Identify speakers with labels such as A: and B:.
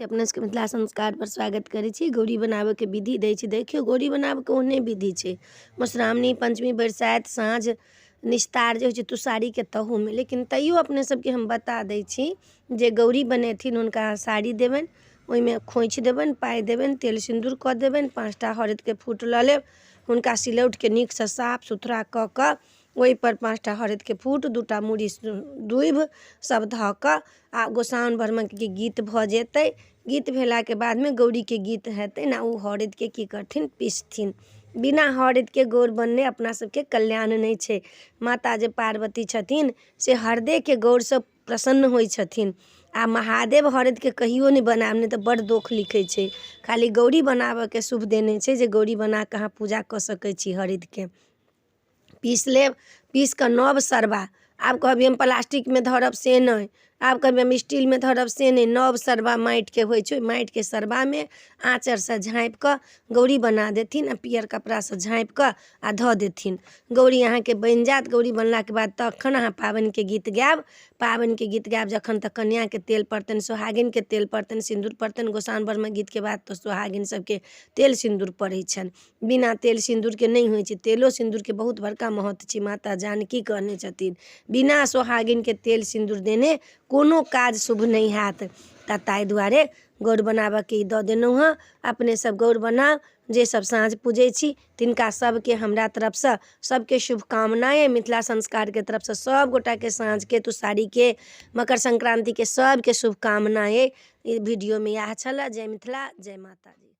A: अपने सबके मिथिला संस्कार पर स्वागत करै छी। गौरी बनाबे के विधि दै छी। देखियो गौरी बनाबे के ओहने विधि छै। मधुश्रावणी, पंचमी, बरसाइत, साँझ, निस्तार जे होइ छै तुषारी के तहू में, लेकिन तैयो अपने सबके हम बता दै छी जे गौरी बनेथिन हुनका साड़ी देबनि, ओहिमे खोइछ देबनि, पाइ देबनि, तेल सिन्दूर कऽ देबनि, 5टा हरदि के फूट लऽ लेब, हुनका सिलौट के नीक से साफ सुथरा कऽ कऽ ओहि पर 5टा हरदि के फूट, 2टा मूड़ी दूइब सब धऽ कऽ आ गोसाउन ब्रह्म के गीत भऽ जेतै। गीत भेला के बाद में गौरी के गीत हेतै ना, उ हरदि के की करथिन, पीसथिन। बिना हरदि के गौर बनने अपना सबके कल्याण नहीं छै। माता जे पार्वती छथिन से हरदे के गौर से प्रसन्न होइ छथिन। आ महादेव हरदि के कहियो नहीं बनाएब, नहीं तो बड़ दोख लिखै छै। खाली गौरी बनाबे के शुभ देने छै जे गौरी बना के अहाँ पूजा कऽ सकै छी हरदि के। पीस लेब, पीस कऽ नव सरबा, आब कहबी हम प्लास्टिक में धरब से नहीं, आब कहबी हम स्टील में धरब से नहीं, नव सरबा माटि के होइ छै। माटि के सरबा में आँचर से झाँपि कऽ गौरी बना देथिन आ पियर कपड़ा से झाँपि कऽ आ धऽ देथिन। गौरी अहाँ के बनि जात। गौरी बनला के बाद तखन अहाँ पाबनि के गीत गायब। पाबनि के गीत गायब जखन तक कन्या के तेल पड़तनि, सोहागिन के तेल पड़तनि, सिन्दूर पड़तनि। गोसाउन ब्रह्म गीत के बाद तो सोहागिन सबके तेल सिन्दूर पड़ै छनि। बिना तेल सिन्दूर के नहीं होइ छै। तेलो सिन्दूर के बहुत बड़का महत्व छै। माता जानकी कहने छथिन बिना सोहागिन के तेल सिन्दूर देने कोनो काज शुभ नहीं हैत। ताहि दुआरे गौर बनाबऽ के दऽ देलहुँ हँ। अपने सब गौर बनाउ। जे सब साँझ पूजै छी तिनका सबके हमरा तरफ से सबके शुभकामनाएं। मिथिला संस्कार के तरफ से सब गोटा के साँझ के, तुषारी के, मकर संक्रांति के सबके शुभकामनाएं। वीडियो में यह छला। जय मिथिला, जय माता दी।